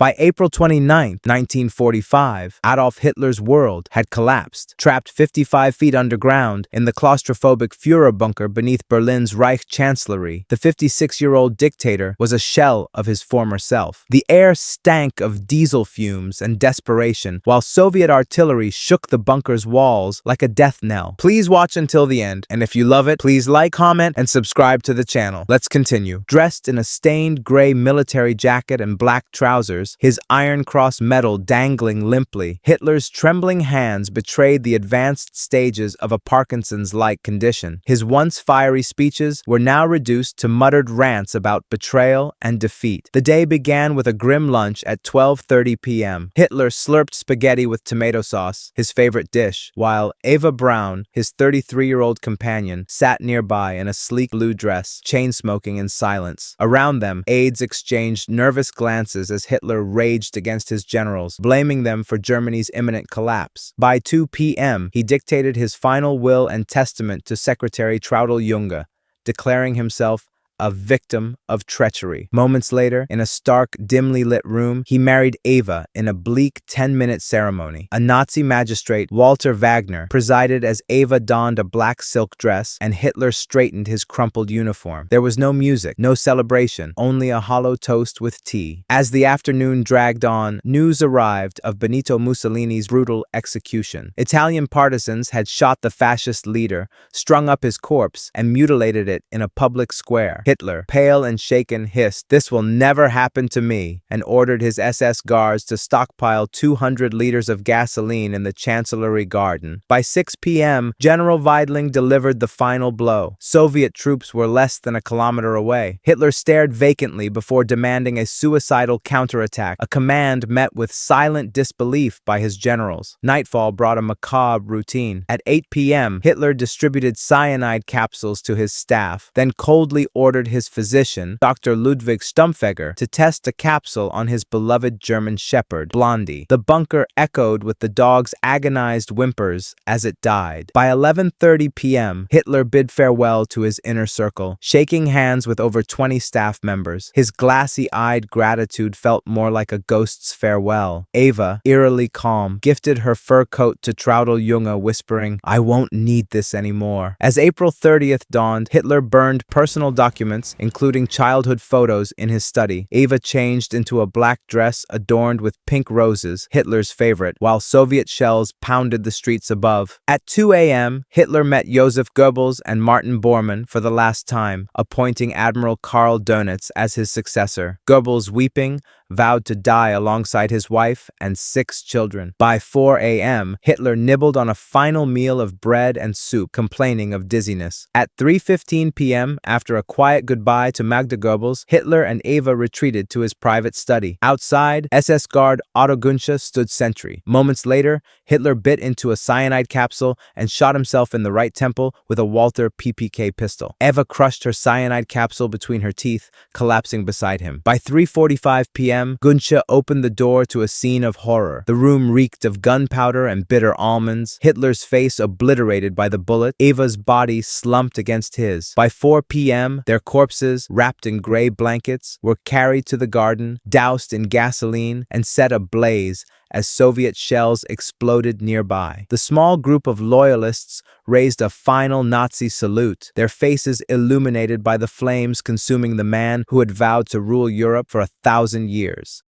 By April 29, 1945, Adolf Hitler's world had collapsed. Trapped 55 feet underground in the claustrophobic Führer bunker beneath Berlin's Reich Chancellery, the 56-year-old dictator was a shell of his former self. The air stank of diesel fumes and desperation, while Soviet artillery shook the bunker's walls like a death knell. Please watch until the end, and if you love it, please like, comment, and subscribe to the channel. Let's continue. Dressed in a stained gray military jacket and black trousers, his Iron Cross medal dangling limply, Hitler's trembling hands betrayed the advanced stages of a Parkinson's-like condition. His once fiery speeches were now reduced to muttered rants about betrayal and defeat. The day began with a grim lunch at 12:30 p.m. Hitler slurped spaghetti with tomato sauce, his favorite dish, while Eva Braun, his 33-year-old companion, sat nearby in a sleek blue dress, chain-smoking in silence. Around them, aides exchanged nervous glances as Hitler raged against his generals, blaming them for Germany's imminent collapse. By 2 p.m., he dictated his final will and testament to Secretary Traudl Junge, declaring himself a victim of treachery. Moments later, in a stark, dimly lit room, he married Eva in a bleak 10-minute ceremony. A Nazi magistrate, Walter Wagner, presided as Eva donned a black silk dress and Hitler straightened his crumpled uniform. There was no music, no celebration, only a hollow toast with tea. As the afternoon dragged on, news arrived of Benito Mussolini's brutal execution. Italian partisans had shot the fascist leader, strung up his corpse, and mutilated it in a public square. Hitler, pale and shaken, hissed, "This will never happen to me," and ordered his SS guards to stockpile 200 liters of gasoline in the Chancellery garden. By 6 p.m., General Weidling delivered the final blow. Soviet troops were less than a kilometer away. Hitler stared vacantly before demanding a suicidal counterattack, a command met with silent disbelief by his generals. Nightfall brought a macabre routine. At 8 p.m., Hitler distributed cyanide capsules to his staff, then coldly ordered his physician, Dr. Ludwig Stumpfegger, to test a capsule on his beloved German shepherd, Blondie. The bunker echoed with the dog's agonized whimpers as it died. By 11:30 p.m., Hitler bid farewell to his inner circle, shaking hands with over 20 staff members. His glassy-eyed gratitude felt more like a ghost's farewell. Eva, eerily calm, gifted her fur coat to Traudl Junge, whispering, "I won't need this anymore." As April 30th dawned, Hitler burned personal documents, including childhood photos, in his study. Eva changed into a black dress adorned with pink roses, Hitler's favorite, while Soviet shells pounded the streets above. At 2 a.m., Hitler met Joseph Goebbels and Martin Bormann for the last time, appointing Admiral Karl Dönitz as his successor. Goebbels, weeping, vowed to die alongside his wife and 6 children. By 4 a.m., Hitler nibbled on a final meal of bread and soup, complaining of dizziness. At 3:15 p.m., after a quiet goodbye to Magda Goebbels, Hitler and Eva retreated to his private study. Outside, SS guard Otto Günsche stood sentry. Moments later, Hitler bit into a cyanide capsule and shot himself in the right temple with a Walther PPK pistol. Eva crushed her cyanide capsule between her teeth, collapsing beside him. By 3:45 p.m., Günsche opened the door to a scene of horror. The room reeked of gunpowder and bitter almonds, Hitler's face obliterated by the bullet, Eva's body slumped against his. By 4 p.m., their corpses, wrapped in gray blankets, were carried to the garden, doused in gasoline, and set ablaze as Soviet shells exploded nearby. The small group of loyalists raised a final Nazi salute, their faces illuminated by the flames consuming the man who had vowed to rule Europe for 1,000 years.